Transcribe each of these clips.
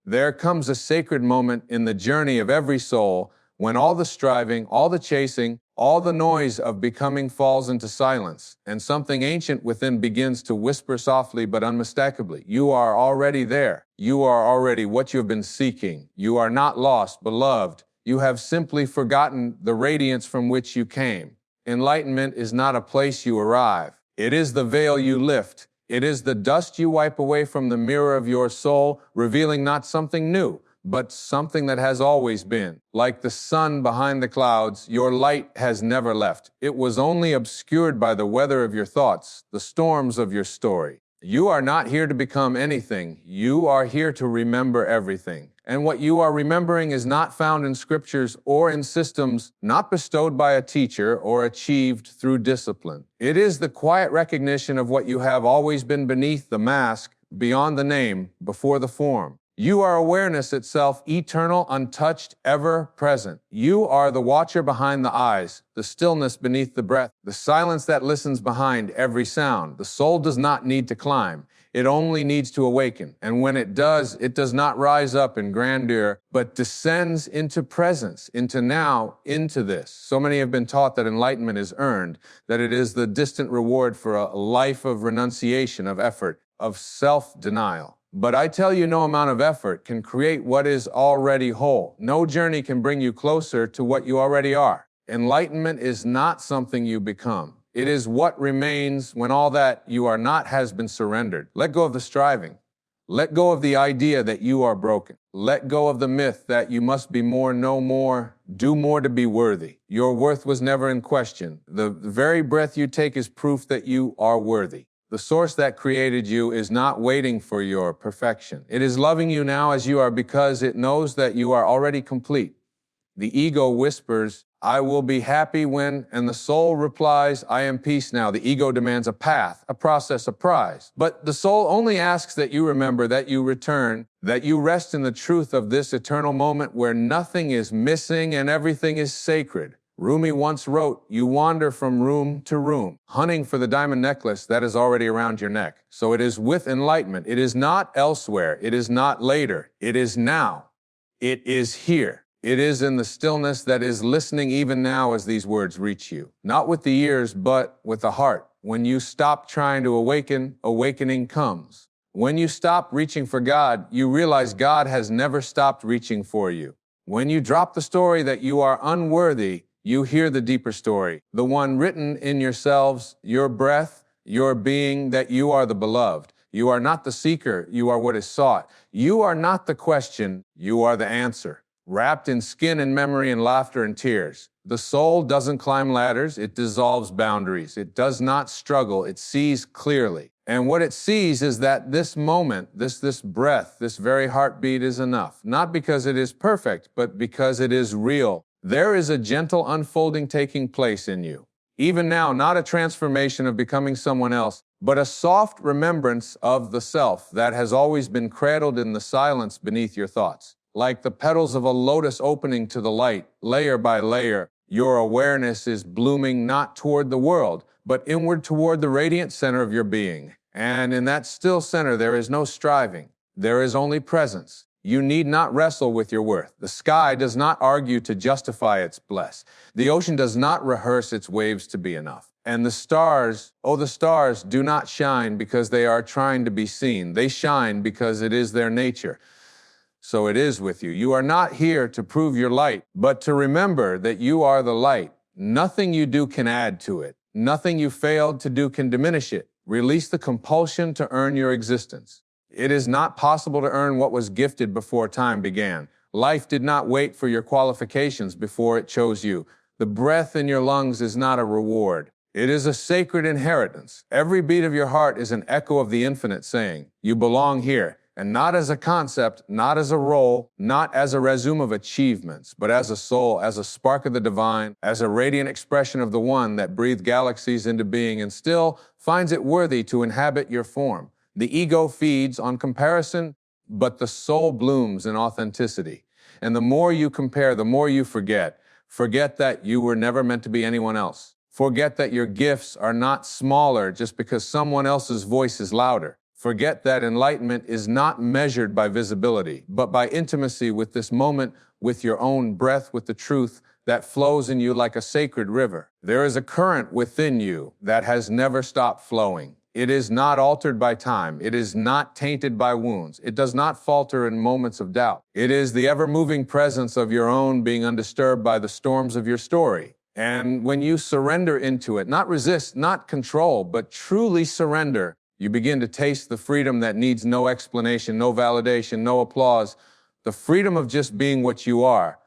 There comes a sacred moment in the journey of every soul when all the striving, all the chasing, all the noise of becoming falls into silence, and something ancient within begins to whisper softly but unmistakably, "You are already there. You are already what you have been seeking. You are not lost, beloved. You have simply forgotten the radiance from which you came." Enlightenment is not a place you arrive. It is the veil you lift. It is the dust you wipe away from the mirror of your soul, revealing not something new, but something that has always been. Like the sun behind the clouds, your light has never left. It was only obscured by the weather of your thoughts, the storms of your story. You are not here to become anything. You are here to remember everything. And what you are remembering is not found in scriptures or in systems, not bestowed by a teacher or achieved through discipline. It is the quiet recognition of what you have always been beneath the mask, beyond the name, before the form. You are awareness itself, eternal, untouched, ever present. You are the watcher behind the eyes, the stillness beneath the breath, the silence that listens behind every sound. The soul does not need to climb. It only needs to awaken. And when it does not rise up in grandeur, but descends into presence, into now, into this. So many have been taught that enlightenment is earned, that it is the distant reward for a life of renunciation, of effort, of self-denial. But I tell you, no amount of effort can create what is already whole. No journey can bring you closer to what you already are. Enlightenment is not something you become. It is what remains when all that you are not has been surrendered. Let go of the striving. Let go of the idea that you are broken. Let go of the myth that you must be more, know more, do more to be worthy. Your worth was never in question. The very breath you take is proof that you are worthy. The source that created you is not waiting for your perfection. It is loving you now as you are because it knows that you are already complete. The ego whispers, "I will be happy when," and the soul replies, "I am peace now." The ego demands a path, a process, a prize. But the soul only asks that you remember, that you return, that you rest in the truth of this eternal moment where nothing is missing and everything is sacred. Rumi once wrote, "You wander from room to room, hunting for the diamond necklace that is already around your neck." So it is with enlightenment. It is not elsewhere. It is not later. It is now. It is here. It is in the stillness that is listening even now as these words reach you. Not with the ears, but with the heart. When you stop trying to awaken, awakening comes. When you stop reaching for God, you realize God has never stopped reaching for you. When you drop the story that you are unworthy, you hear the deeper story, the one written in yourselves, your breath, your being, that you are the beloved. You are not the seeker, you are what is sought. You are not the question, you are the answer. Wrapped in skin and memory and laughter and tears. The soul doesn't climb ladders, it dissolves boundaries. It does not struggle, it sees clearly. And what it sees is that this moment, this breath, this very heartbeat is enough. Not because it is perfect, but because it is real. There is a gentle unfolding taking place in you. Even now, not a transformation of becoming someone else, but a soft remembrance of the self that has always been cradled in the silence beneath your thoughts. Like the petals of a lotus opening to the light, layer by layer, your awareness is blooming not toward the world, but inward toward the radiant center of your being. And in that still center, there is no striving. There is only presence. You need not wrestle with your worth. The sky does not argue to justify its bliss. The ocean does not rehearse its waves to be enough. And the stars, the stars do not shine because they are trying to be seen. They shine because it is their nature. So it is with you. You are not here to prove your light, but to remember that you are the light. Nothing you do can add to it. Nothing you failed to do can diminish it. Release the compulsion to earn your existence. It is not possible to earn what was gifted before time began. Life did not wait for your qualifications before it chose you. The breath in your lungs is not a reward. It is a sacred inheritance. Every beat of your heart is an echo of the infinite saying, "You belong here." And not as a concept, not as a role, not as a resume of achievements, but as a soul, as a spark of the divine, as a radiant expression of the one that breathed galaxies into being and still finds it worthy to inhabit your form. The ego feeds on comparison, but the soul blooms in authenticity. And the more you compare, the more you forget. Forget that you were never meant to be anyone else. Forget that your gifts are not smaller just because someone else's voice is louder. Forget that enlightenment is not measured by visibility, but by intimacy with this moment, with your own breath, with the truth that flows in you like a sacred river. There is a current within you that has never stopped flowing. It is not altered by time. It is not tainted by wounds. It does not falter in moments of doubt. It is the ever-moving presence of your own being undisturbed by the storms of your story. And when you surrender into it, not resist, not control, but truly surrender, you begin to taste the freedom that needs no explanation, no validation, no applause, the freedom of just being what you are.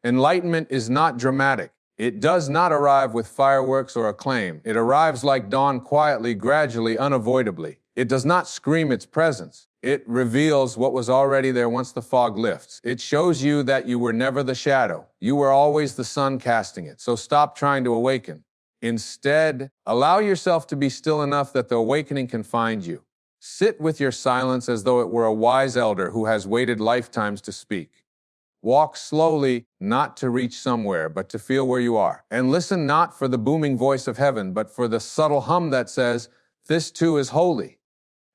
Enlightenment is not dramatic. It does not arrive with fireworks or acclaim. It arrives like dawn, quietly, gradually, unavoidably. It does not scream its presence. It reveals what was already there once the fog lifts. It shows you that you were never the shadow. You were always the sun casting it. So stop trying to awaken. Instead, allow yourself to be still enough that the awakening can find you. Sit with your silence as though it were a wise elder who has waited lifetimes to speak. Walk slowly, not to reach somewhere, but to feel where you are. And listen not for the booming voice of heaven, but for the subtle hum that says, this too is holy.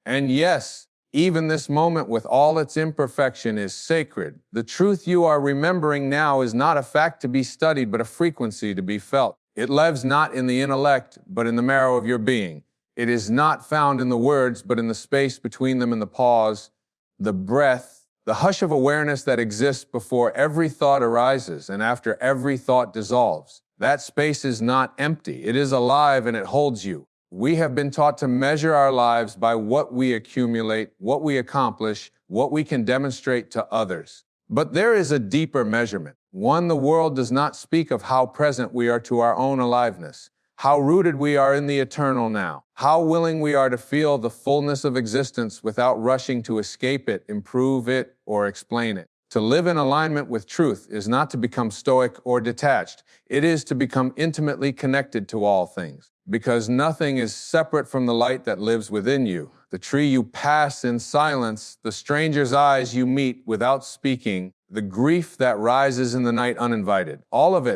And yes, even this moment with all its imperfection is sacred. The truth you are remembering now is not a fact to be studied, but a frequency to be felt. It lives not in the intellect, but in the marrow of your being. It is not found in the words, but in the space between them and the pause, the breath, the hush of awareness that exists before every thought arises and after every thought dissolves. That space is not empty. It is alive and it holds you. We have been taught to measure our lives by what we accumulate, what we accomplish, what we can demonstrate to others. But there is a deeper measurement, one the world does not speak of: how present we are to our own aliveness, how rooted we are in the eternal now, how willing we are to feel the fullness of existence without rushing to escape it, improve it, or explain it. To live in alignment with truth is not to become stoic or detached. It is to become intimately connected to all things, because nothing is separate from the light that lives within you. The tree you pass in silence, the stranger's eyes you meet without speaking, the grief that rises in the night uninvited. All of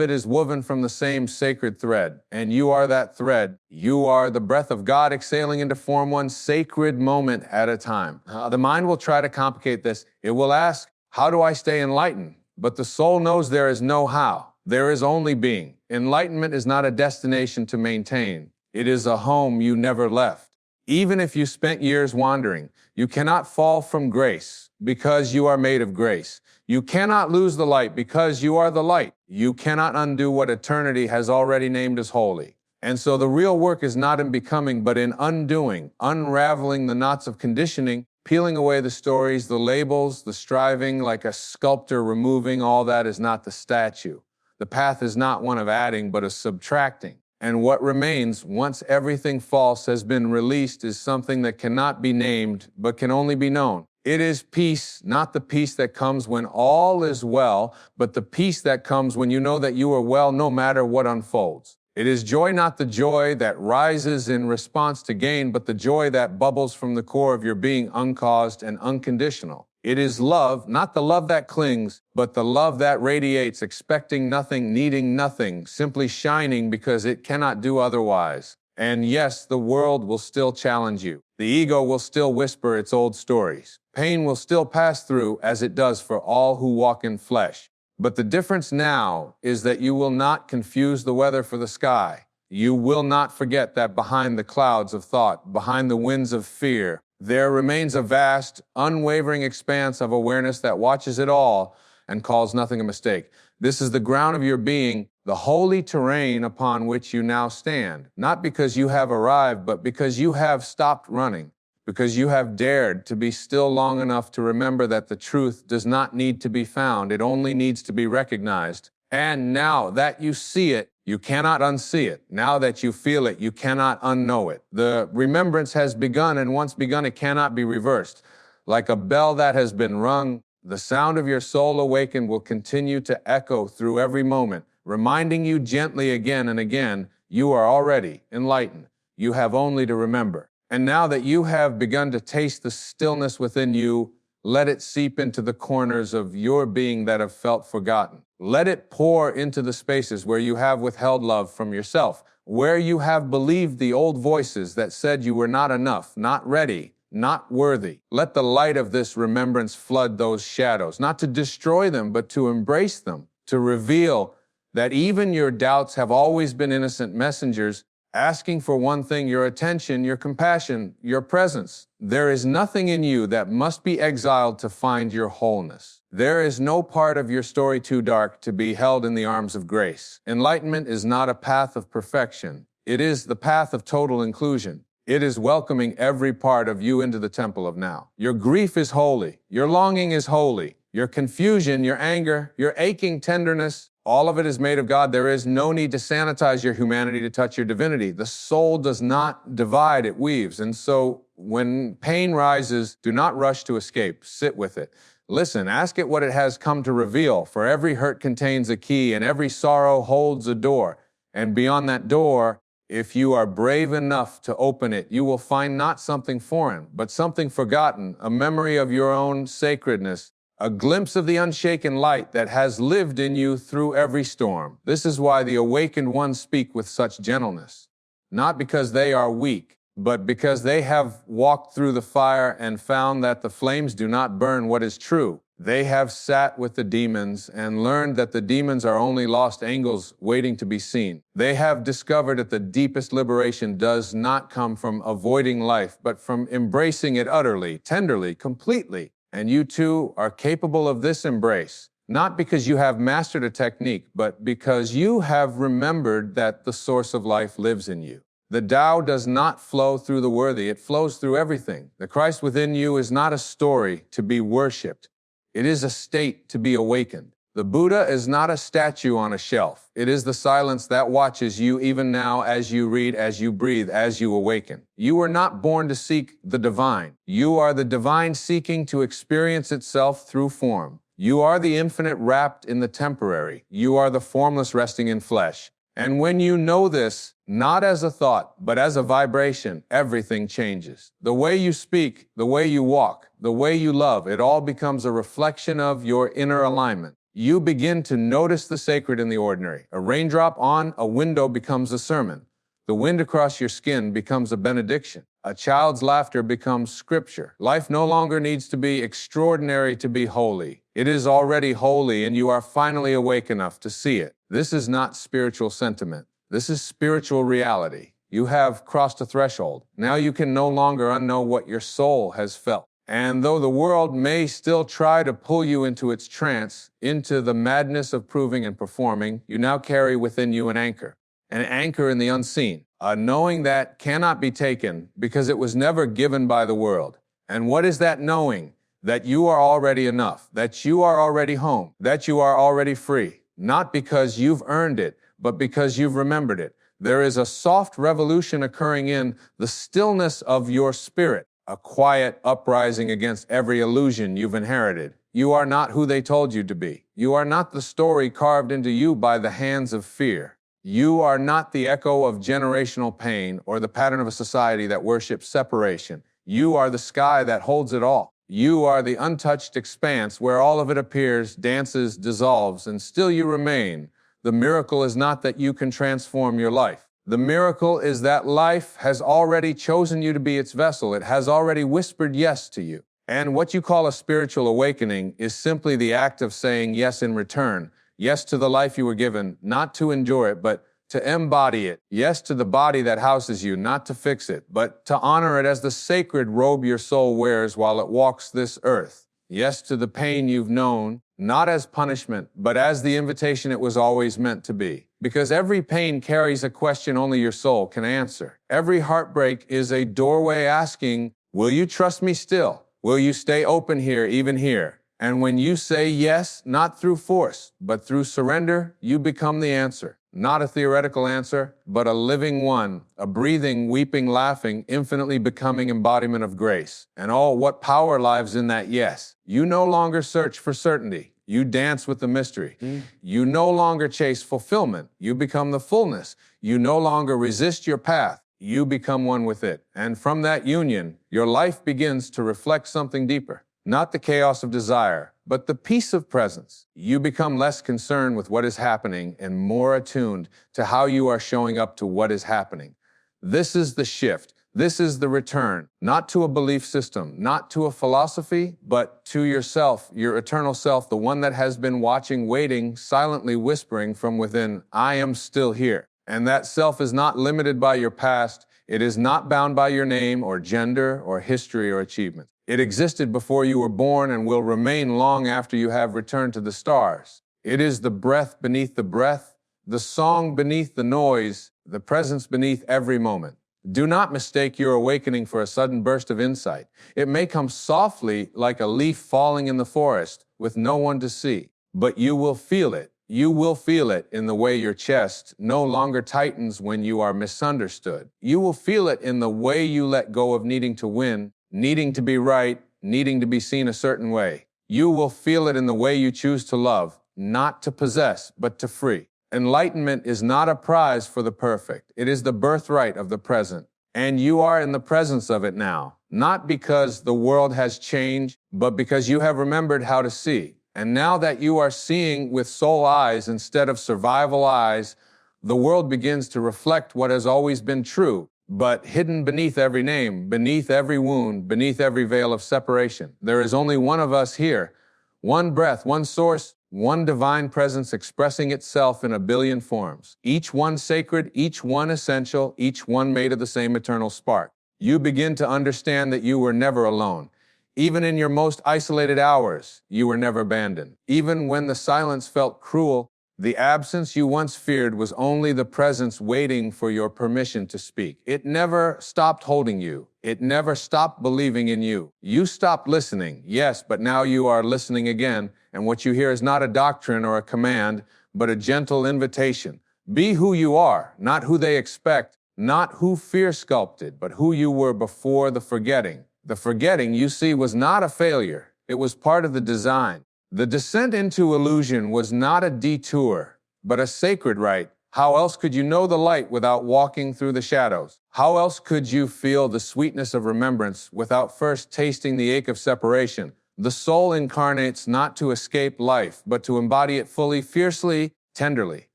it is woven from the same sacred thread. And you are that thread. You are the breath of God exhaling into form, one sacred moment at a time. The mind will try to complicate this. It will ask, how do I stay enlightened? But the soul knows there is no how. There is only being. Enlightenment is not a destination to maintain. It is a home you never left. Even if you spent years wandering, you cannot fall from grace because you are made of grace. You cannot lose the light because you are the light. You cannot undo what eternity has already named as holy. And so the real work is not in becoming, but in undoing, unraveling the knots of conditioning, peeling away the stories, the labels, the striving, like a sculptor removing all that is not the statue. The path is not one of adding, but of subtracting. And what remains, once everything false has been released, is something that cannot be named, but can only be known. It is peace, not the peace that comes when all is well, but the peace that comes when you know that you are well no matter what unfolds. It is joy, not the joy that rises in response to gain, but the joy that bubbles from the core of your being, uncaused and unconditional. It is love, not the love that clings, but the love that radiates, expecting nothing, needing nothing, simply shining because it cannot do otherwise. And yes, the world will still challenge you. The ego will still whisper its old stories. Pain will still pass through, as it does for all who walk in flesh. But the difference now is that you will not confuse the weather for the sky. You will not forget that behind the clouds of thought, behind the winds of fear, there remains a vast, unwavering expanse of awareness that watches it all and calls nothing a mistake. This is the ground of your being, the holy terrain upon which you now stand, not because you have arrived, but because you have stopped running, because you have dared to be still long enough to remember that the truth does not need to be found, it only needs to be recognized. And now that you see it, you cannot unsee it. Now that you feel it, you cannot unknow it. The remembrance has begun, and once begun, it cannot be reversed. Like a bell that has been rung, the sound of your soul awakened will continue to echo through every moment, reminding you gently again and again, you are already enlightened. You have only to remember. And now that you have begun to taste the stillness within you, let it seep into the corners of your being that have felt forgotten. Let it pour into the spaces where you have withheld love from yourself, where you have believed the old voices that said you were not enough, not ready, not worthy. Let the light of this remembrance flood those shadows, not to destroy them, but to embrace them, to reveal that even your doubts have always been innocent messengers asking for one thing: your attention, your compassion, your presence. There is nothing in you that must be exiled to find your wholeness. There is no part of your story too dark to be held in the arms of grace. Enlightenment is not a path of perfection. It is the path of total inclusion. It is welcoming every part of you into the temple of now. Your grief is holy. Your longing is holy. Your confusion, your anger, your aching tenderness, all of it is made of God. There is no need to sanitize your humanity to touch your divinity. The soul does not divide, it weaves. And so when pain rises, do not rush to escape. Sit with it. Listen, ask it what it has come to reveal, for every hurt contains a key and every sorrow holds a door. And beyond that door, if you are brave enough to open it, you will find not something foreign, but something forgotten, a memory of your own sacredness, a glimpse of the unshaken light that has lived in you through every storm. This is why the awakened ones speak with such gentleness, not because they are weak, but because they have walked through the fire and found that the flames do not burn what is true. They have sat with the demons and learned that the demons are only lost angels waiting to be seen. They have discovered that the deepest liberation does not come from avoiding life, but from embracing it utterly, tenderly, completely. And you too are capable of this embrace, not because you have mastered a technique, but because you have remembered that the source of life lives in you. The Tao does not flow through the worthy, it flows through everything. The Christ within you is not a story to be worshipped. It is a state to be awakened. The Buddha is not a statue on a shelf. It is the silence that watches you even now as you read, as you breathe, as you awaken. You were not born to seek the divine. You are the divine seeking to experience itself through form. You are the infinite wrapped in the temporary. You are the formless resting in flesh. And when you know this, not as a thought, but as a vibration, everything changes. The way you speak, the way you walk, the way you love, it all becomes a reflection of your inner alignment. You begin to notice the sacred in the ordinary. A raindrop on a window becomes a sermon. The wind across your skin becomes a benediction. A child's laughter becomes scripture. Life no longer needs to be extraordinary to be holy. It is already holy, and you are finally awake enough to see it. This is not spiritual sentiment. This is spiritual reality. You have crossed a threshold. Now you can no longer unknow what your soul has felt. And though the world may still try to pull you into its trance, into the madness of proving and performing, you now carry within you an anchor in the unseen, a knowing that cannot be taken because it was never given by the world. And what is that knowing? That you are already enough, that you are already home, that you are already free, not because you've earned it, but because you've remembered it. There is a soft revolution occurring in the stillness of your spirit, a quiet uprising against every illusion you've inherited. You are not who they told you to be. You are not the story carved into you by the hands of fear. You are not the echo of generational pain or the pattern of a society that worships separation. You are the sky that holds it all. You are the untouched expanse where all of it appears, dances, dissolves, and still you remain. The miracle is not that you can transform your life. The miracle is that life has already chosen you to be its vessel. It has already whispered yes to you. And what you call a spiritual awakening is simply the act of saying yes in return. Yes to the life you were given, not to endure it, but to embody it. Yes to the body that houses you, not to fix it, but to honor it as the sacred robe your soul wears while it walks this earth. Yes to the pain you've known, not as punishment, but as the invitation it was always meant to be. Because every pain carries a question only your soul can answer. Every heartbreak is a doorway asking, will you trust me still? Will you stay open here, even here? And when you say yes, not through force, but through surrender, you become the answer. Not a theoretical answer, but a living one, a breathing, weeping, laughing, infinitely becoming embodiment of grace. And oh, what power lies in that yes. You no longer search for certainty. You dance with the mystery. You no longer chase fulfillment. You become the fullness. You no longer resist your path. You become one with it. And from that union, your life begins to reflect something deeper. not the chaos of desire, but the peace of presence. You become less concerned with what is happening and more attuned to how you are showing up to what is happening. This is the shift. This is the return, not to a belief system, not to a philosophy, but to yourself, your eternal self, the one that has been watching, waiting, silently whispering from within, I am still here. And that self is not limited by your past. It is not bound by your name or gender or history or achievement. It existed before you were born and will remain long after you have returned to the stars. It is the breath beneath the breath, the song beneath the noise, the presence beneath every moment. Do not mistake your awakening for a sudden burst of insight. It may come softly like a leaf falling in the forest with no one to see, but you will feel it. You will feel it in the way your chest no longer tightens when you are misunderstood. You will feel it in the way you let go of needing to win, needing to be right, needing to be seen a certain way. You will feel it in the way you choose to love, not to possess, but to free. Enlightenment is not a prize for the perfect. It is the birthright of the present. And you are in the presence of it now, not because the world has changed, but because you have remembered how to see. And now that you are seeing with soul eyes instead of survival eyes, the world begins to reflect what has always been true, but hidden beneath every name, beneath every wound, beneath every veil of separation. There is only one of us here, one breath, one source, one divine presence expressing itself in a billion forms, each one sacred, each one essential, each one made of the same eternal spark. You begin to understand that you were never alone. Even in your most isolated hours, you were never abandoned. Even when the silence felt cruel, the absence you once feared was only the presence waiting for your permission to speak. It never stopped holding you. It never stopped believing in you. You stopped listening, yes, but now you are listening again, and what you hear is not a doctrine or a command, but a gentle invitation. Be who you are, not who they expect, not who fear sculpted, but who you were before the forgetting. The forgetting, you see, was not a failure. It was part of the design. The descent into illusion was not a detour, but a sacred rite. How else could you know the light without walking through the shadows? How else could you feel the sweetness of remembrance without first tasting the ache of separation? The soul incarnates not to escape life, but to embody it fully, fiercely, tenderly.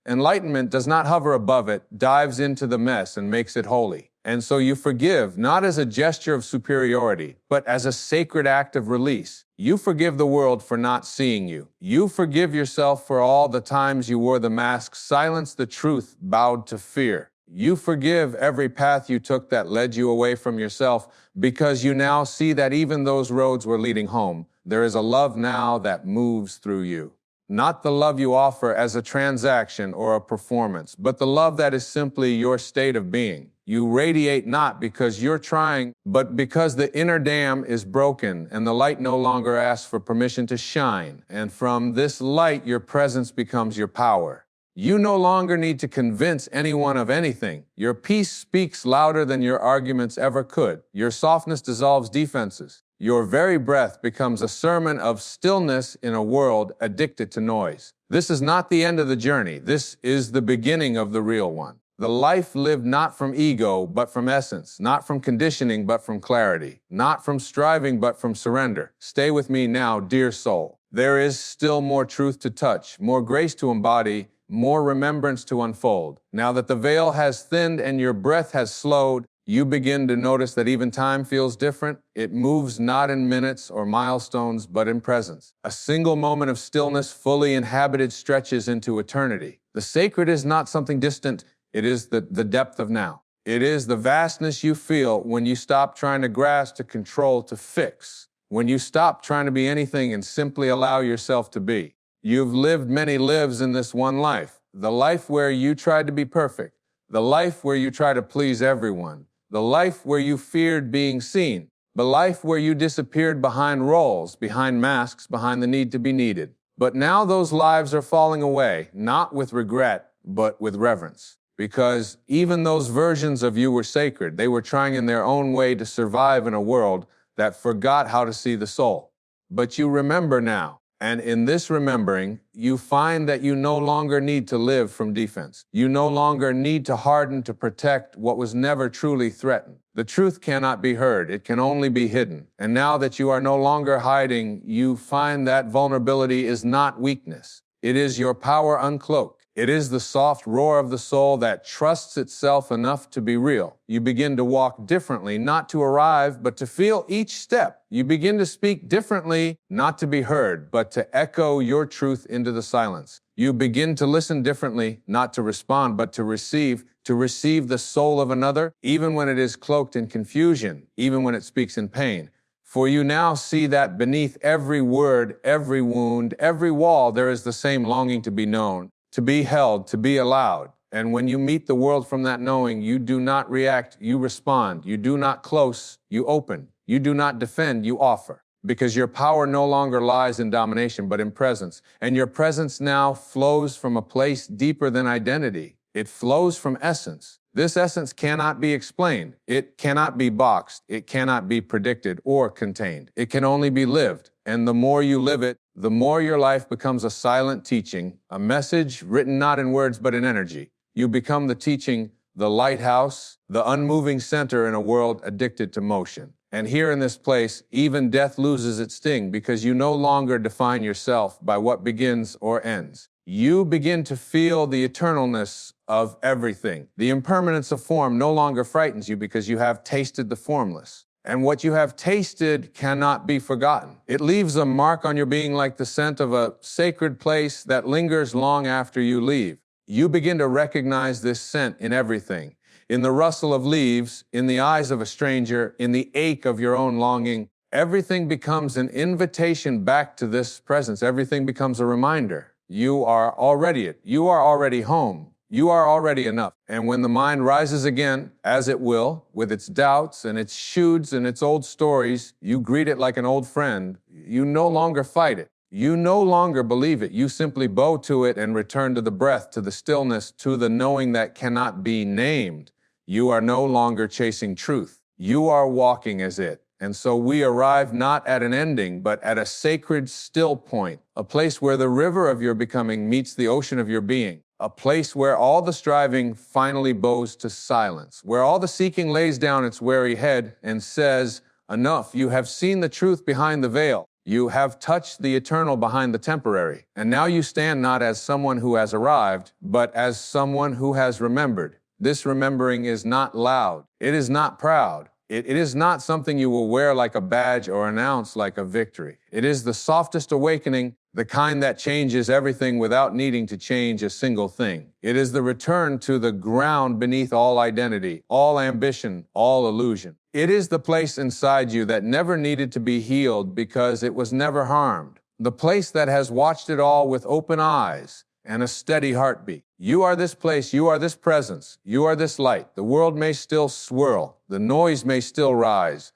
Enlightenment does not hover above it, dives into the mess and makes it holy. And so you forgive, not as a gesture of superiority, but as a sacred act of release. You forgive the world for not seeing you. You forgive yourself for all the times you wore the mask, silenced the truth, bowed to fear. You forgive every path you took that led you away from yourself, because you now see that even those roads were leading home. There is a love now that moves through you. Not the love you offer as a transaction or a performance, but the love that is simply your state of being. You radiate not because you're trying, but because the inner dam is broken and the light no longer asks for permission to shine. And from this light, your presence becomes your power. You no longer need to convince anyone of anything. Your peace speaks louder than your arguments ever could. Your softness dissolves defenses. Your very breath becomes a sermon of stillness in a world addicted to noise. This is not the end of the journey. This is the beginning of the real one. The life lived not from ego, but from essence, not from conditioning, but from clarity, not from striving, but from surrender. Stay with me now, dear soul. There is still more truth to touch, more grace to embody, more remembrance to unfold. Now that the veil has thinned and your breath has slowed, you begin to notice that even time feels different. It moves not in minutes or milestones, but in presence. A single moment of stillness, fully inhabited, stretches into eternity. The sacred is not something distant. It is the depth of now. It is the vastness you feel when you stop trying to grasp, to control, to fix. When you stop trying to be anything and simply allow yourself to be. You've lived many lives in this one life. The life where you tried to be perfect. The life where you try to please everyone. The life where you feared being seen. The life where you disappeared behind roles, behind masks, behind the need to be needed. But now those lives are falling away, not with regret, but with reverence. Because even those versions of you were sacred. They were trying in their own way to survive in a world that forgot how to see the soul. But you remember now. And in this remembering, you find that you no longer need to live from defense. You no longer need to harden to protect what was never truly threatened. The truth cannot be heard. It can only be hidden. And now that you are no longer hiding, you find that vulnerability is not weakness. It is your power uncloaked. It is the soft roar of the soul that trusts itself enough to be real. You begin to walk differently, not to arrive, but to feel each step. You begin to speak differently, not to be heard, but to echo your truth into the silence. You begin to listen differently, not to respond, but to receive the soul of another, even when it is cloaked in confusion, even when it speaks in pain. For you now see that beneath every word, every wound, every wall, there is the same longing to be known, to be held, to be allowed. And when you meet the world from that knowing, you do not react, you respond. You do not close, you open. You do not defend, you offer. Because your power no longer lies in domination, but in presence. And your presence now flows from a place deeper than identity. It flows from essence. This essence cannot be explained. It cannot be boxed. It cannot be predicted or contained. It can only be lived. And the more you live it, the more your life becomes a silent teaching, a message written not in words but in energy. You become the teaching, the lighthouse, the unmoving center in a world addicted to motion. And here in this place, even death loses its sting because you no longer define yourself by what begins or ends. You begin to feel the eternalness of everything. The impermanence of form no longer frightens you because you have tasted the formless. And what you have tasted cannot be forgotten. It leaves a mark on your being like the scent of a sacred place that lingers long after you leave. You begin to recognize this scent in everything. In the rustle of leaves, in the eyes of a stranger, in the ache of your own longing. Everything becomes an invitation back to this presence. Everything becomes a reminder. You are already it. You are already home. You are already enough. And when the mind rises again, as it will, with its doubts and its shoulds and its old stories, you greet it like an old friend. You no longer fight it. You no longer believe it. You simply bow to it and return to the breath, to the stillness, to the knowing that cannot be named. You are no longer chasing truth. You are walking as it. And so we arrive not at an ending, but at a sacred still point, a place where the river of your becoming meets the ocean of your being. A place where all the striving finally bows to silence, where all the seeking lays down its weary head and says, enough, you have seen the truth behind the veil. You have touched the eternal behind the temporary. And now you stand not as someone who has arrived, but as someone who has remembered. This remembering is not loud. It is not proud. It is not something you will wear like a badge or announce like a victory. It is the softest awakening, the kind that changes everything without needing to change a single thing. It is the return to the ground beneath all identity, all ambition, all illusion. It is the place inside you that never needed to be healed because it was never harmed. The place that has watched it all with open eyes and a steady heartbeat. You are this place, you are this presence, you are this light. The world may still swirl, the noise may still rise,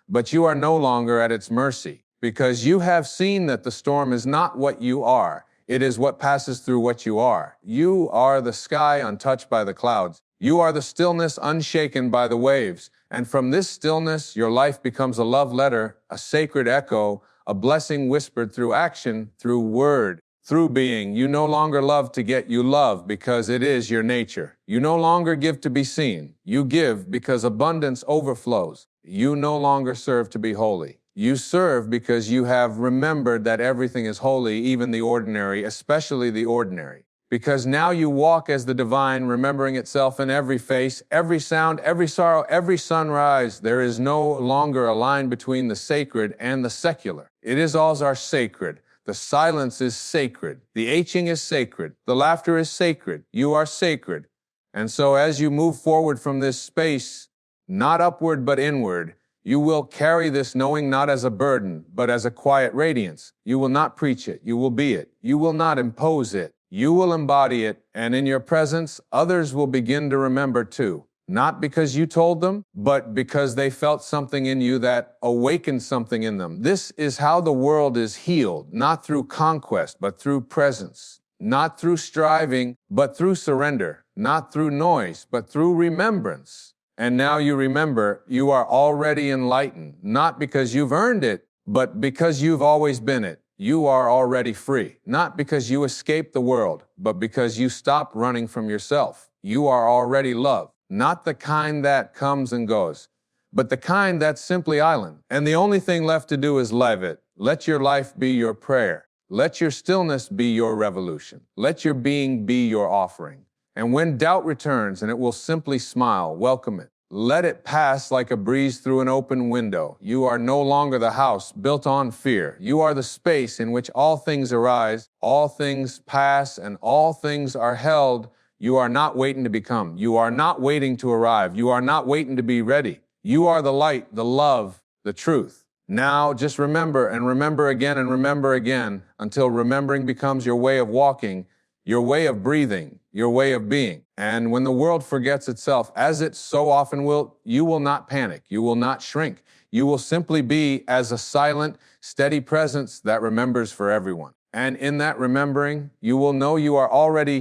but you are no longer at its mercy because you have seen that the storm is not what you are. It is what passes through what you are. You are the sky untouched by the clouds. You are the stillness unshaken by the waves. And from this stillness, your life becomes a love letter, a sacred echo, a blessing whispered through action, through word. Through being, you no longer love to get, you love because it is your nature. You no longer give to be seen. You give because abundance overflows. You no longer serve to be holy. You serve because you have remembered that everything is holy, even the ordinary, especially the ordinary. Because now you walk as the divine, remembering itself in every face, every sound, every sorrow, every sunrise. There is no longer a line between the sacred and the secular. It is all are sacred. The silence is sacred. The aching is sacred. The laughter is sacred. You are sacred. And so as you move forward from this space, not upward but inward, you will carry this knowing not as a burden, but as a quiet radiance. You will not preach it. You will be it. You will not impose it. You will embody it. And in your presence, others will begin to remember too. Not because you told them, but because they felt something in you that awakened something in them. This is how the world is healed, not through conquest, but through presence. Not through striving, but through surrender. Not through noise, but through remembrance. And now you remember you are already enlightened, not because you've earned it, but because you've always been it. You are already free, not because you escaped the world, but because you stopped running from yourself. You are already love, not the kind that comes and goes, but the kind that's simply island. And the only thing left to do is live it. Let your life be your prayer. Let your stillness be your revolution. Let your being be your offering. And when doubt returns, and it will simply smile, welcome it. Let it pass like a breeze through an open window. You are no longer the house built on fear. You are the space in which all things arise, all things pass, and all things are held. You are not waiting to become. You are not waiting to arrive. You are not waiting to be ready. You are the light, the love, the truth. Now just remember and remember again and remember again until remembering becomes your way of walking, your way of breathing, your way of being. And when the world forgets itself, as it so often will, you will not panic. You will not shrink. You will simply be as a silent, steady presence that remembers for everyone. And in that remembering, you will know you are already